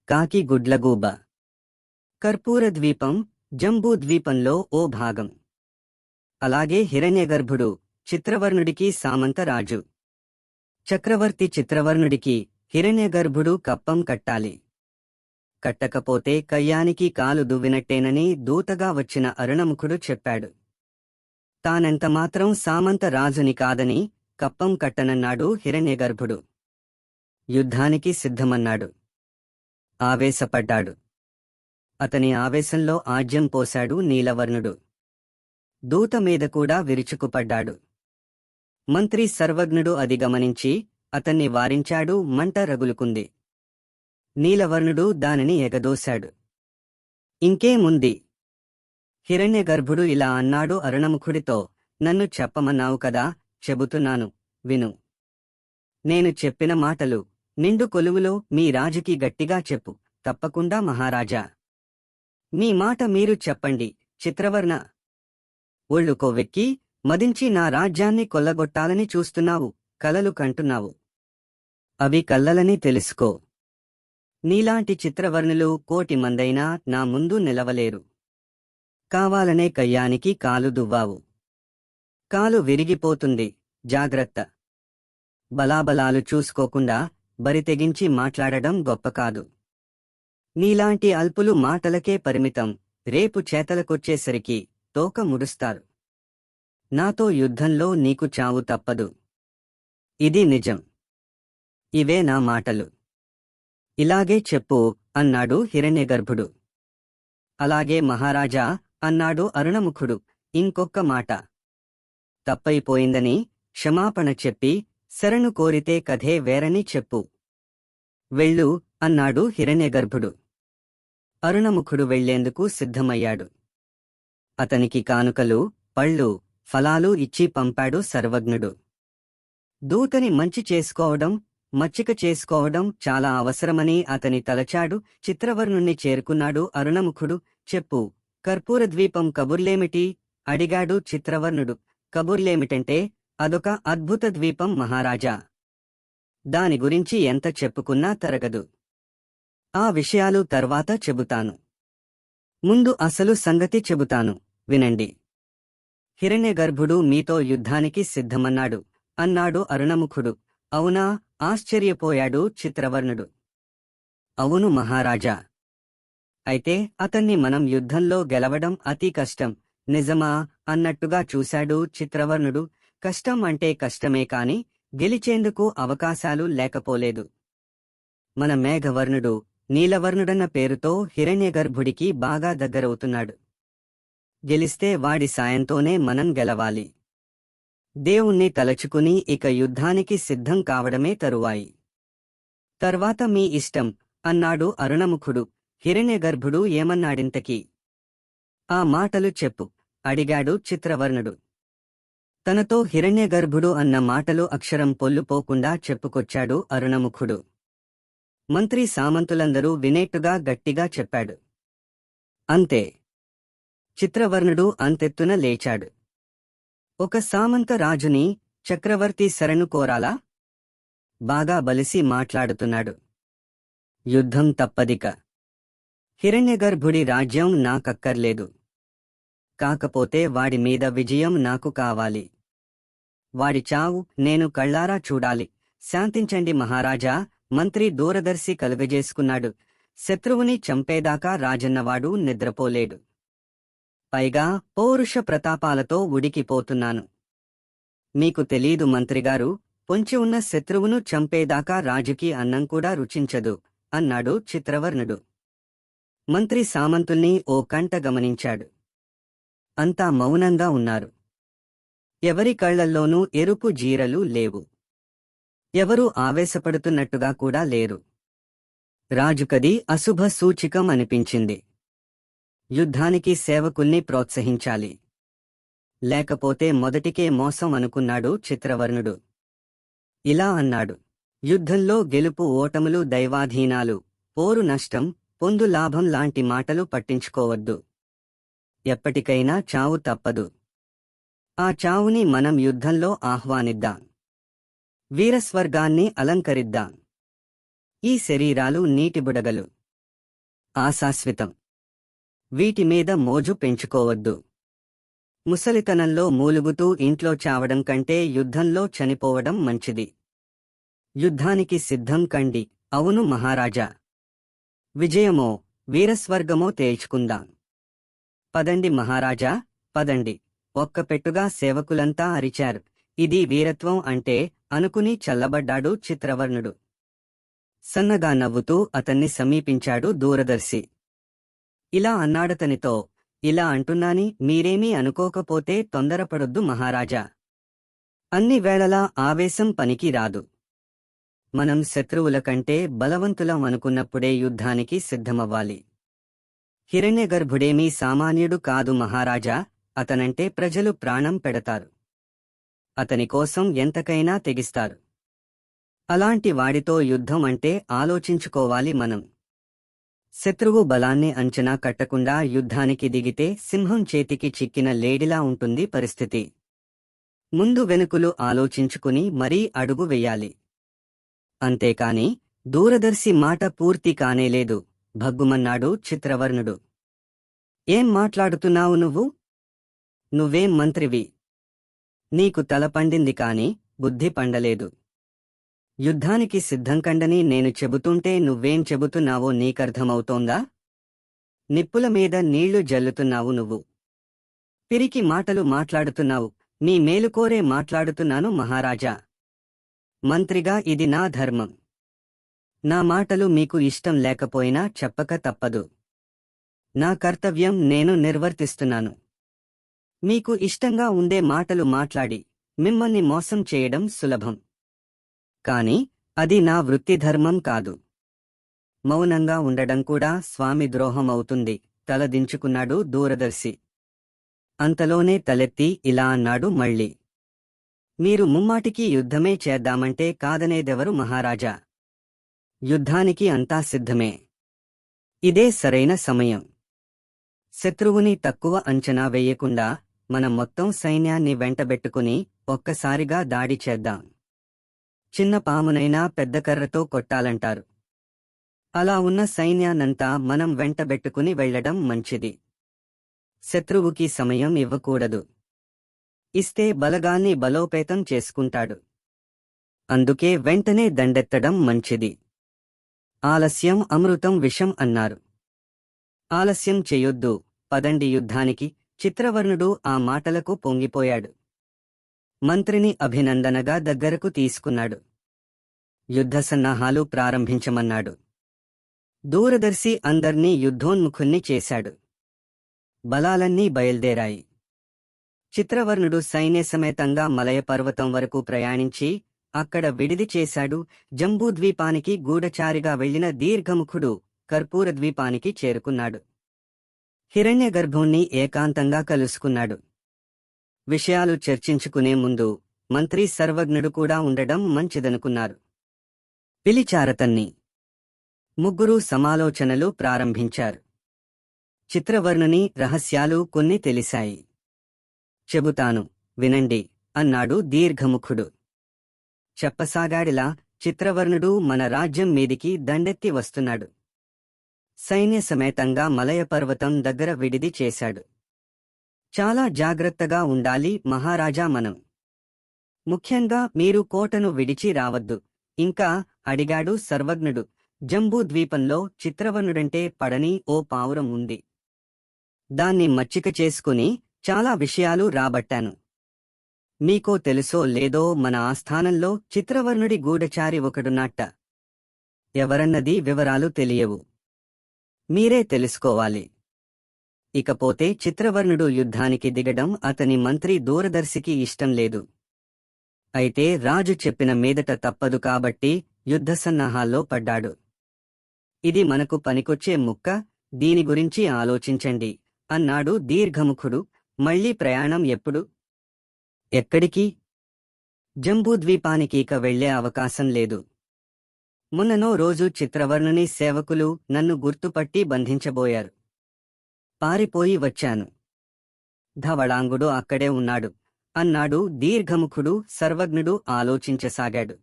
కాకి గుడ్లగూబ. కర్పూరద్వీపం జంబూద్వీపంలో ఓ భాగం. అలాగే హిరణ్యగర్భుడు చిత్రవర్ణుడికి సామంతరాజు. చక్రవర్తి చిత్రవర్ణుడికి హిరణ్యగర్భుడు కప్పం కట్టాలి. కట్టకపోతే కయ్యానికి కాలు దువ్వినట్టేనని దూతగా వచ్చిన అరుణముఖుడు చెప్పాడు. తానెంతమాత్రం సామంత రాజుని కాదని కప్పం కట్టనన్నాడు హిరణ్యగర్భుడు. యుద్ధానికి సిద్ధమన్నాడు. ఆవేశపడ్డాడు. అతని ఆవేశంలో ఆజ్యం పోశాడు నీలవర్ణుడు. దూత మీద కూడా విరుచుకుపడ్డాడు. మంత్రి సర్వజ్ఞుడు అది గమనించి అతన్ని వారించాడు. మంట రగులుకుంది. నీలవర్ణుడు దానిని ఎగదోశాడు. ఇంకేముంది? హిరణ్యగర్భుడు ఇలా అన్నాడు అరుణముఖుడితో, నన్ను చెప్పమన్నావు కదా, చెబుతున్నాను, విను. నేను చెప్పిన మాటలు నిండు కొలువులో మీ రాజుకి గట్టిగా చెప్పు. తప్పకుండా మహారాజా. మీ మాట మీరు చెప్పండి. చిత్రవర్ణ, ఒళ్ళు కొవ్వెక్కి మదించి నా రాజ్యాన్ని కొల్లగొట్టాలని చూస్తున్నావు, కలలు కంటున్నావు. అవి కల్లలని తెలుసుకో. నీలాంటి చిత్రవర్ణులు 1,000,000 మందైనా నా ముందు నిలవలేరు. కావాలనే కయ్యానికి కాలు దువ్వావు. కాలు విరిగిపోతుంది, జాగ్రత్త. బలాబలాలు చూసుకోకుండా బరితెగించి మాట్లాడడం గొప్ప కాదు. నీలాంటి అల్పులు మాటలకే పరిమితం. రేపు చేతలకొచ్చేసరికి తోక ముడుస్తారు. నాతో యుద్ధంలో నీకు చావు తప్పదు. ఇది నిజం. ఇవే నా మాటలు. ఇలాగే చెప్పు అన్నాడు హిరణ్యగర్భుడు. అలాగే మహారాజా అన్నాడు అరుణముఖుడు. ఇంకొక్క మాట. తప్పైపోయిందని క్షమాపణ చెప్పి శరణు కోరితే కథే వేరని చెప్పు. వెళ్ళు అన్నాడు హిరణ్యగర్భుడు. అరుణముఖుడు వెళ్లేందుకు సిద్ధమయ్యాడు. అతనికి కానుకలు, పళ్ళు, ఫలాలు ఇచ్చి పంపాడు సర్వజ్ఞుడు. దూతని మంచి చేసుకోవడం, మచ్చిక చేసుకోవడం చాలా అవసరమని అతని తలచాడు. చిత్రవర్ణుణ్ణి చేరుకున్నాడు అరుణముఖుడు. చెప్పు, కర్పూరద్వీపం కబుర్లేమిటి? అడిగాడు చిత్రవర్ణుడు. కబుర్లేమిటంటే, అదొక అద్భుత ద్వీపం మహారాజా. దాని గురించి ఎంత చెప్పుకున్నా తరగదు. ఆ విషయాలు తర్వాత చెబుతాను. ముందు అసలు సంగతి చెబుతాను, వినండి. హిరణ్యగర్భుడు మీతో యుద్ధానికి సిద్ధమన్నాడు అన్నాడు అరుణముఖుడు. అవునా? ఆశ్చర్యపోయాడు చిత్రవర్ణుడు. అవును మహారాజా. అయితే అతన్ని మనం యుద్ధంలో గెలవడం అతి కష్టం. నిజమా అన్నట్టుగా చూశాడు చిత్రవర్ణుడు. కష్టం అంటే కష్టమే కాని గెలిచేందుకు అవకాశాలు లేకపోలేదు. మన మేఘవర్ణుడు నీలవర్ణుడన్న పేరుతో హిరణ్యగర్భుడికి బాగా దగ్గరవుతున్నాడు. గెలిస్తే వాడి సాయంతోనే మనం గెలవాలి. దేవుణ్ణి తలచుకుని ఇక యుద్ధానికి సిద్ధం కావడమే తరువాయి. తర్వాత మీ ఇష్టం అన్నాడు అరుణముఖుడు. హిరణ్యగర్భుడు ఏమన్నాడింతకీ? ఆ మాటలు చెప్పు అడిగాడు చిత్రవర్ణుడు. తనతో హిరణ్యగర్భుడు అన్న మాటలు అక్షరం పొల్లుపోకుండా చెప్పుకొచ్చాడు అరుణముఖుడు. మంత్రి సామంతులందరూ వినేట్టుగా గట్టిగా చెప్పాడు. అంతే. చిత్రవర్ణుడు అంతెత్తున లేచాడు. ఒక సామంత రాజుని చక్రవర్తి శరణు కోరాలా? బాగా బలిసి మాట్లాడుతున్నాడు. యుద్ధం తప్పదిక. హిరణ్యగర్భుడి రాజ్యం నాకక్కర్లేదు. కాకపోతే వాడి మీద విజయం నాకు కావాలి. వాడి చావు నేను కళ్ళారా చూడాలి. శాంతించండి మహారాజా. మంత్రి దూరదర్శి కలుగజేసుకున్నాడు. శత్రువుని చంపేదాకా రాజన్నవాడు నిద్రపోలేడు. పైగా పౌరుష ప్రతాపాలతో ఉడికిపోతున్నాను. మీకు తెలీదు మంత్రిగారు, పొంచి ఉన్న శత్రువును చంపేదాకా రాజుకి అన్నం కూడా రుచించదు అన్నాడు చిత్రవర్ణుడు. మంత్రి సామంతుల్ని ఓ కంట గమనించాడు. అంతా మౌనంగా ఉన్నారు. ఎవరి కళ్లల్లోనూ ఎరుపు జీరలు లేవు. ఎవరూ ఆవేశపడుతున్నట్టుగా కూడా లేరు. రాజుకది అశుభ సూచికం అనిపించింది. యుద్ధానికి సేవకుల్ని ప్రోత్సహించాలి. లేకపోతే మొదటికే మోసం అనుకున్నాడు చిత్రవర్ణుడు. ఇలా అన్నాడు. యుద్ధంలో గెలుపు ఓటములు దైవాధీనాలు. పోరు నష్టం, పొందు లాభం లాంటి మాటలు పట్టించుకోవద్దు. ఎప్పటికైనా చావు తప్పదు. ఆ చావుని మనం యుద్ధంలో ఆహ్వానిద్దాం. వీరస్వర్గాన్ని అలంకరిద్దాం. ఈ శరీరాలు నీటిబుడగలు. ఆశాశ్వతం. వీటి మీద మోజు పెంచుకోవద్దు. ముసలితనంలో మూలుగుతూ ఇంట్లో చావడం కంటే యుద్ధంలో చనిపోవడం మంచిది. యుద్ధానికి సిద్ధం కండి. అవును మహారాజా. విజయమో వీరస్వర్గమో తేల్చుకుందాం. పదండి మహారాజా, పదండి. ఒక్కపెట్టుగా సేవకులంతా అరిచారు. ఇది వీరత్వం అంటే అనుకుని చల్లబడ్డాడు చిత్రవర్ణుడు. సన్నగా నవ్వుతూ అతన్ని సమీపించాడు దూరదర్శి. ఇలా అన్నాడతనితో, ఇలా అంటున్నాని మీరేమీ అనుకోకపోతే తొందరపడొద్దు మహారాజా. అన్ని వేళలా ఆవేశం పనికి రాదు. మనం శత్రువుల కంటే బలవంతులం అనుకున్నప్పుడే యుద్ధానికి సిద్ధమవ్వాలి. హిరణ్యగర్భుడేమీ సామాన్యుడు కాదు మహారాజా, అతనంటే ప్రజలు ప్రాణం పెడతారు. అతనికోసం ఎంతకైనా తెగిస్తారు. అలాంటి వాడితో యుద్ధం అంటే ఆలోచించుకోవాలి మనం. శత్రువు బలాన్ని అంచనా కట్టకుండా యుద్ధానికి దిగితే సింహం చేతికి చిక్కిన లేడిలా ఉంటుంది పరిస్థితి. ముందు వెనుకులు ఆలోచించుకుని మరీ అడుగు వెయ్యాలి. అంతేకాని దూరదర్శి మాట పూర్తి కానేలేదు. భగ్గుమన్నాడు చిత్రవర్ణుడు. ఏం మాట్లాడుతున్నావు నువ్వు? నువ్వేం మంత్రివి? నీకు తల పండింది కాని బుద్ధి పండలేదు. యుద్ధానికి సిద్ధంకండని నేను చెబుతుంటే నువ్వేం చెబుతున్నావో నీకర్థమవుతోందా? నిప్పుల మీద నీళ్లు జల్లుతున్నావు నువ్వు. పిరికి మాటలు మాట్లాడుతున్నావు. నీ మేలుకోరే మాట్లాడుతున్నాను మహారాజా. మంత్రిగా ఇది నా ధర్మం. నా మాటలు మీకు ఇష్టం లేకపోయినా చెప్పక తప్పదు. నా కర్తవ్యం నేను నిర్వర్తిస్తున్నాను. మీకు ఇష్టంగా ఉండే మాటలు మాట్లాడి మిమ్మల్ని మోసం చేయడం సులభం. కాని అది నా వృత్తిధర్మం కాదు. మౌనంగా ఉండడం కూడా స్వామి ద్రోహమవుతుంది. తలదించుకున్నాడు దూరదర్శి. అంతలోనే తలెత్తి ఇలా అన్నాడు మళ్ళీ. మీరు ముమ్మాటికి యుద్ధమే చేద్దామంటే కాదనేదెవరు మహారాజా? యుద్ధానికి అంతా సిద్ధమే. ఇదే సరైన సమయం. శత్రువుని తక్కువ అంచనా వేయకుండా మన మొత్తం సైన్యాన్ని వెంటబెట్టుకుని ఒక్కసారిగా దాడి చేద్దాం. చిన్న పామునైనా పెద్ద కర్రతో కొట్టాలంటారు. అలా ఉన్న సైన్యాన్నంతా మనం వెంటబెట్టుకుని వెళ్లడం మంచిది. శత్రువుకి సమయం ఇవ్వకూడదు. ఇస్తే బలగాన్ని బలోపేతం చేసుకుంటాడు. అందుకే వెంటనే దండెత్తడం మంచిది. ఆలస్యం అమృతం విషం అన్నారు. ఆలస్యం చెయ్యొద్దు, పదండి యుద్ధానికి. చిత్రవర్ణుడు ఆ మాటలకు పొంగిపోయాడు. మంత్రిని అభినందనగా దగ్గరకు తీసుకున్నాడు. యుద్ధ సన్నాహాలు ప్రారంభించమన్నాడు. దూరదర్శి అందర్నీ యుద్ధోన్ముఖుల్ని చేశాడు. బలాలన్నీ బయల్దేరాయి. చిత్రవర్ణుడు సైన్యసమేతంగా మలయపర్వతం వరకు ప్రయాణించి అక్కడ విడిది చేశాడు. జంబూద్వీపానికి గూఢచారిగా వెళ్లిన దీర్ఘముఖుడు కర్పూరద్వీపానికి చేరుకున్నాడు. హిరణ్యగర్భుణ్ణి ఏకాంతంగా కలుసుకున్నాడు. విషయాలు చర్చించుకునే ముందు మంత్రి సర్వజ్ఞుడు కూడా ఉండడం మంచిదనుకున్నారు. పిలిచారతన్ని. ముగ్గురూ సమాలోచనలు ప్రారంభించారు. చిత్రవర్ణుని రహస్యాలు కొన్ని తెలిశాయి. చెబుతాను, వినండి అన్నాడు దీర్ఘముఖుడు. చెప్పసాగాడిలా. చిత్రవర్ణుడు మన రాజ్యం మీదికి దండెత్తి వస్తున్నాడు. సైన్య సమేతంగా మలయపర్వతం దగ్గర విడిది చేశాడు. చాలా జాగ్రత్తగా ఉండాలి మహారాజా మనం. ముఖ్యంగా మీరు కోటను విడిచి రావద్దు. ఇంకా అడిగాడు సర్వజ్ఞుడు. జంబూద్వీపంలో చిత్రవర్ణుడంటే పడని ఓ పావురం ఉంది. దాన్ని మచ్చిక చేసుకుని చాలా విషయాలు రాబట్టాను. మీకో తెలుసో లేదో మన ఆస్థానంలో చిత్రవర్ణుడి గూఢచారి ఒకడున్నట్ట. ఎవరన్నది వివరాలు తెలియవు. మీరే తెలుసుకోవాలి. ఇకపోతే చిత్రవర్ణుడు యుద్ధానికి దిగడం అతని మంత్రి దూరదర్శికి ఇష్టం లేదు. అయితే రాజు చెప్పిన మీదట తప్పదు కాబట్టి యుద్ధసన్నాహాల్లో పడ్డాడు. ఇది మనకు పనికొచ్చే ముక్క, దీని గురించి ఆలోచించండి అన్నాడు దీర్ఘముఖుడు. మళ్ళీ ప్రయాణం ఎప్పుడు? ఎక్కడికి? జంబూద్వీపానికి ఇక వెళ్లే అవకాశం లేదు. మొన్ననో రోజు చిత్రవర్ణుని సేవకులు నన్ను గుర్తుపట్టి బంధించబోయారు. పారిపోయి వచ్చాను. ధవళాంగుడు అక్కడే ఉన్నాడు అన్నాడు దీర్ఘముఖుడు. సర్వజ్ఞుడు ఆలోచించసాగాడు.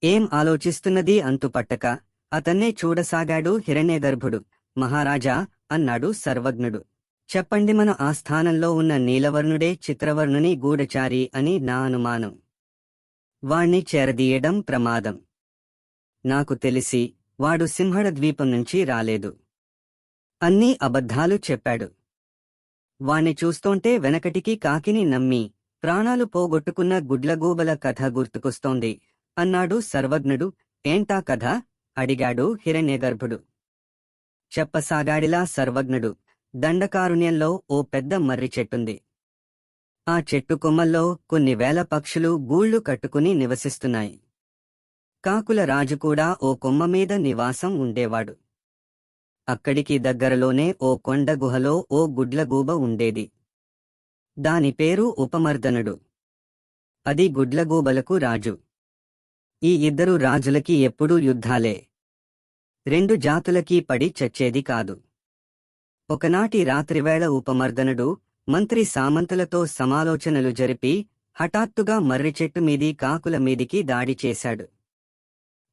ఏం ఆలోచిస్తున్నది అంతుపట్టక అతన్నే చూడసాగాడు హిరణ్యగర్భుడు. మహారాజా అన్నాడు సర్వజ్ఞుడు. చెప్పండి, మన ఆస్థానంలో ఉన్న నీలవర్ణుడే చిత్రవర్ణుని గూఢచారి అని నా అనుమానం. వాణ్ణి చేరదీయడం ప్రమాదం. నాకు తెలిసి వాడు సింహళ ద్వీపం నుంచి రాలేదు. అన్నీ అబద్ధాలు చెప్పాడు. వాణ్ణి చూస్తోంటే వెనకటికి కాకిని నమ్మి ప్రాణాలు పోగొట్టుకున్న గుడ్లగూబల కథ గుర్తుకొస్తోంది అన్నాడు సర్వజ్ఞుడు. ఏంటా కథ? అడిగాడు హిరణ్యగర్భుడు. చెప్పసాగాడిలా సర్వజ్ఞుడు. దండకారుణ్యంలో ఓ పెద్ద మర్రి చెట్టుంది. ఆ చెట్టు కొమ్మల్లో కొన్ని వేల పక్షులు గూళ్లు కట్టుకుని నివసిస్తున్నాయి. కాకుల రాజు కూడా ఓ కొమ్మ మీద నివాసం ఉండేవాడు. అక్కడికి దగ్గరలోనే ఓ కొండ గుహలో ఓ గుడ్లగూబ ఉండేది. దాని పేరు ఉపమర్దనుడు. అది గుడ్లగూబలకు రాజు. ఈ ఇద్దరు రాజులకి ఎప్పుడూ యుద్ధాలే. రెండు జాతులకీ పడి చచ్చేది కాదు. ఒకనాటి రాత్రివేళ ఉపమర్దనుడు మంత్రి సామంతులతో సమాలోచనలు జరిపి హఠాత్తుగా మర్రిచెట్టు మీది కాకుల మీదికి దాడి చేశాడు.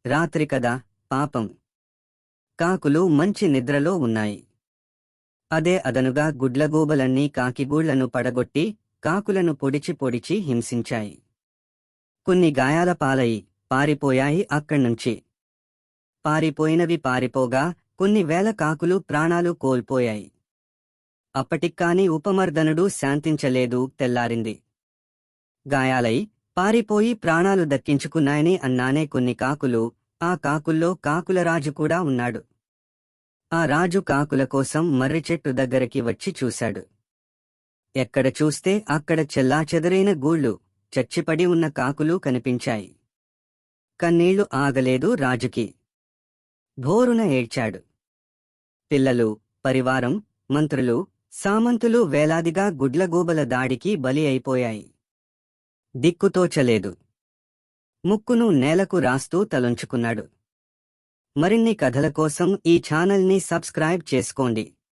రాత్రి కదా, పాపం. కాకులు మంచి నిద్రలో ఉన్నాయి. అదే అదనుగా గుడ్లగూబలన్నీ కాకిగూళ్లను పడగొట్టి కాకులను పొడిచి పొడిచి హింసించాయి. కొన్ని గాయాల పాలయి పారిపోయాయి అక్కడ్నుంచి. పారిపోయినవి పారిపోగా కొన్ని వేల కాకులు ప్రాణాలు కోల్పోయాయి. అప్పటిక్కాని ఉపమర్దనుడు శాంతించలేదు. తెల్లారింది. గాయాలై పారిపోయి ప్రాణాలు దక్కించుకున్నాయని అన్నానే కొన్ని కాకులు. ఆ కాకుల్లో కాకులరాజు కూడా ఉన్నాడు. ఆ రాజు కాకుల కోసం మర్రిచెట్టు దగ్గరికి వచ్చి చూశాడు. ఎక్కడ చూస్తే అక్కడ చెల్లాచెదరైన గూళ్ళు, చచ్చిపడి ఉన్న కాకులు కనిపించాయి. కన్నీళ్లు ఆగలేదు రాజుకి. భోరున ఏడ్చాడు. పిల్లలు, పరివారం, మంత్రులు, సామంతులు వేలాదిగా గుడ్లగూబల దాడికి బలి అయిపోయాయి. దిక్కుతోచలేదు. ముక్కును నేలకు రాస్తూ తలొంచుకున్నాడు. మరిన్ని కథల కోసం ఈ ఛానల్ని సబ్స్క్రైబ్ చేసుకోండి.